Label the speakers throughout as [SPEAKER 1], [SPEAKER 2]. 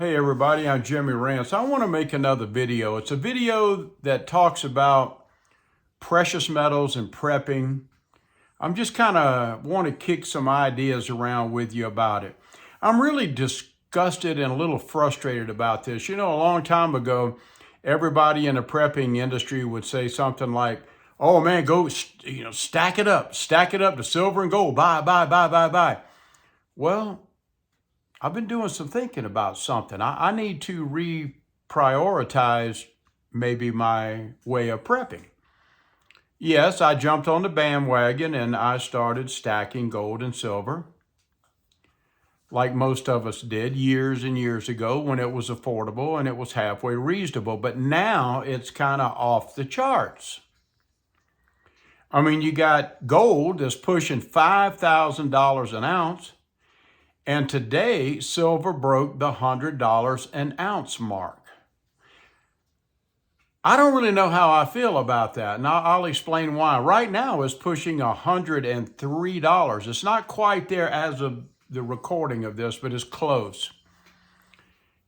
[SPEAKER 1] Hey everybody, I'm Jimmy Rance. I want to make another video. It's a video that talks about precious metals and prepping. I'm just kind of want to kick some ideas around with you about it. I'm really disgusted and a little frustrated about this. You know, a long time ago, everybody in the prepping industry would say something like, "Oh man, go, stack it up to silver and gold, buy." Well, I've been doing some thinking about something. I need to reprioritize maybe my way of prepping. Yes, I jumped on the bandwagon and I started stacking gold and silver like most of us did years and years ago when it was affordable and it was halfway reasonable. But now it's kind of off the charts. I mean, you got gold that's pushing $5,000 an ounce. And today, silver broke the $100 an ounce mark. I don't really know how I feel about that, and I'll explain why. Right now, it's pushing $103. It's not quite there as of the recording of this, but it's close.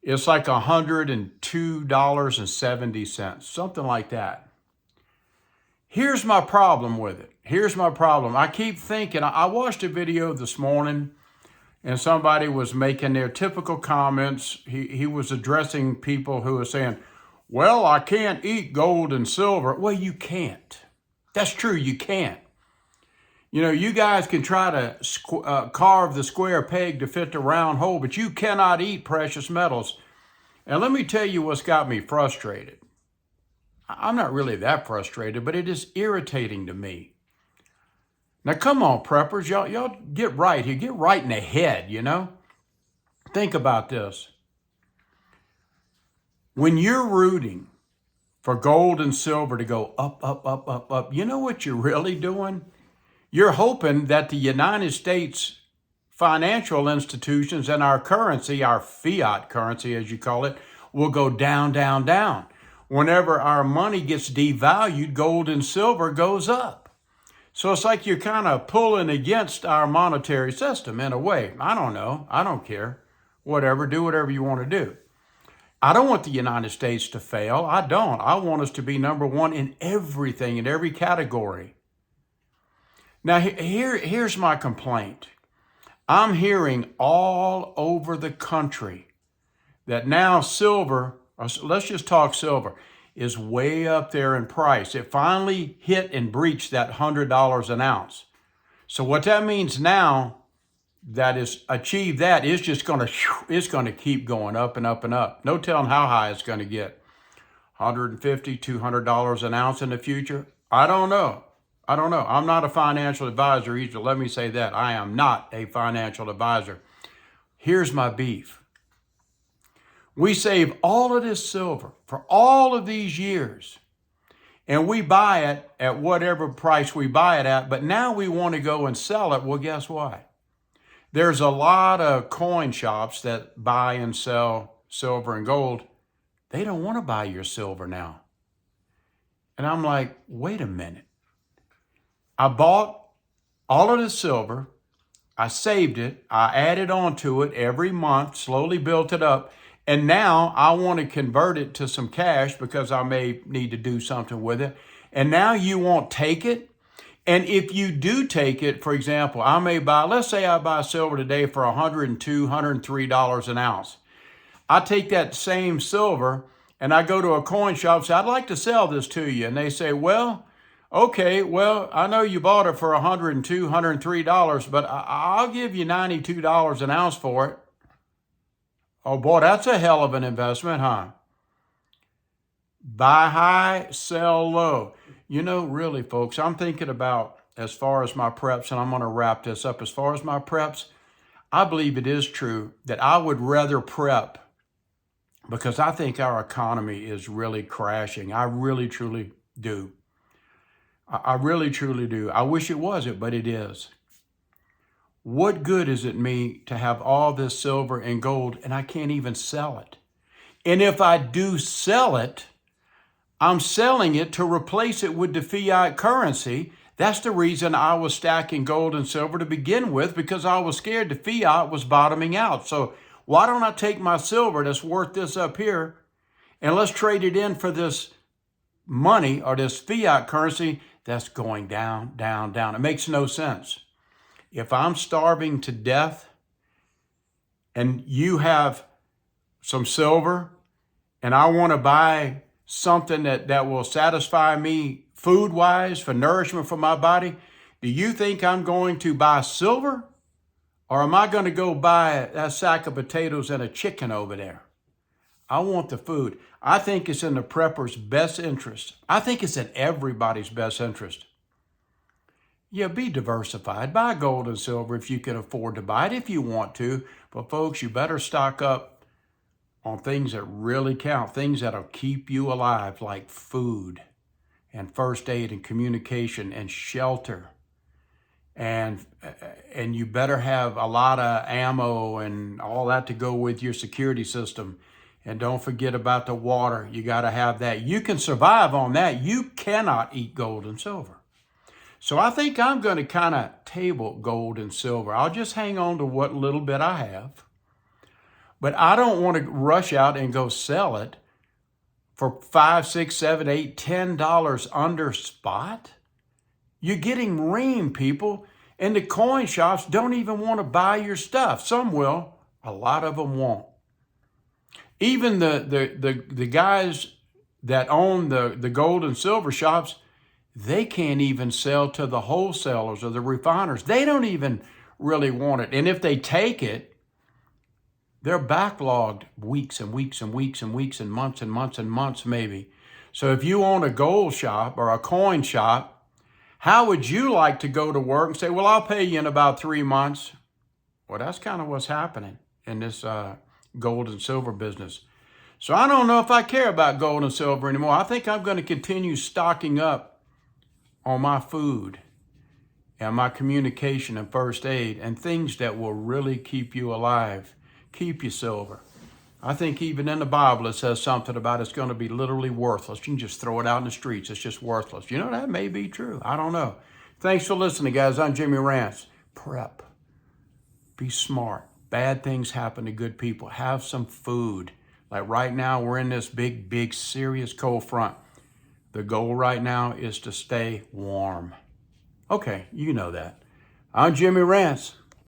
[SPEAKER 1] It's like $102.70, something like that. Here's my problem with it. I keep thinking, I watched a video this morning and somebody was making their typical comments. He was addressing people who were saying, well, I can't eat gold and silver. Well, you can't. That's true, you can't. You know, you guys can try to carve the square peg to fit the round hole, but you cannot eat precious metals. And let me tell you what's got me frustrated. I'm not really that frustrated, but it is irritating to me. Now, come on, preppers, y'all get right here. Get right in the head, you know? Think about this. When you're rooting for gold and silver to go up, you know what you're really doing? You're hoping that the United States financial institutions and our currency, our fiat currency, as you call it, will go down. Whenever our money gets devalued, gold and silver goes up. So it's like you're kind of pulling against our monetary system in a way. I don't know. I don't care. Whatever. Do whatever you want to do. I don't want the United States to fail. I don't. I want us to be number one in everything, in every category. Now, here's my complaint. I'm hearing all over the country that now silver, let's just talk silver, is way up there in price. It finally hit and breached that $100 an ounce. So what that means now that is achieved that is just it's going to keep going up and up and up. No telling how high it's going to get. $150, $200 an ounce in the future? I don't know. I'm not a financial advisor either. Let me say that. I am not a financial advisor. Here's my beef. We save all of this silver for all of these years, and we buy it at whatever price we buy it at, but now we want to go and sell it. Well, guess what? There's a lot of coin shops that buy and sell silver and gold. They don't want to buy your silver now. And I'm like, wait a minute. I bought all of the silver. I saved it. I added on to it every month, slowly built it up. And now I want to convert it to some cash because I may need to do something with it. And now you won't take it. And if you do take it, for example, I may buy, let's say I buy silver today for $102, $103 an ounce. I take that same silver and I go to a coin shop and say, I'd like to sell this to you. And they say, well, okay, well, I know you bought it for $102, $103, but I'll give you $92 an ounce for it. Oh boy, that's a hell of an investment, huh? Buy high, sell low. You know, really, folks, I'm thinking about as far as my preps, and I'm going to wrap this up. As far as my preps, I believe it is true that I would rather prep because I think our economy is really crashing. I really, truly do. I really, truly do. I wish it wasn't, but it is. What good is it me to have all this silver and gold and I can't even sell it? And if I do sell it, I'm selling it to replace it with the fiat currency. That's the reason I was stacking gold and silver to begin with, because I was scared the fiat was bottoming out. So Why don't I take my silver that's worth this up here and let's trade it in for this money or this fiat currency that's going down, down, down. It makes no sense. If I'm starving to death and you have some silver and I want to buy something that will satisfy me food-wise for nourishment for my body, do you think I'm going to buy silver or am I going to go buy that sack of potatoes and a chicken over there? I want the food. I think it's in the prepper's best interest. I think it's in everybody's best interest. Yeah, be diversified. Buy gold and silver if you can afford to buy it, if you want to. But folks, you better stock up on things that really count, things that'll keep you alive, like food and first aid and communication and shelter. And you better have a lot of ammo and all that to go with your security system. And don't forget about the water. You got to have that. You can survive on that. You cannot eat gold and silver. So I think I'm going to kind of table gold and silver. I'll just hang on to what little bit I have. But I don't want to rush out and go sell it for $5, $6, $7, $8, $10 under spot. You're getting reamed, people. And the coin shops don't even want to buy your stuff. Some will. A lot of them won't. Even the guys that own the gold and silver shops, they can't even sell to the wholesalers or the refiners. They don't even really want it. And if they take it, they're backlogged weeks and weeks and weeks and weeks and months and months and months maybe. So if you own a gold shop or a coin shop, how would you like to go to work and say, well, I'll pay you in about 3 months? Well, that's kind of what's happening in this gold and silver business. So I don't know if I care about gold and silver anymore. I think I'm going to continue stocking up on my food and my communication and first aid and things that will really keep you alive. Keep your silver. I think even in the Bible it says something about it's going to be literally worthless. You can just throw it out in the streets. It's just worthless. You know, that may be true. I don't know. Thanks for listening, guys. I'm Jimmy Rants. Prep. Be smart. Bad things happen to good people. Have some food. Like right now, we're in this big, serious cold front. The goal right now is to stay warm. Okay, you know that. I'm Jimmy Rants.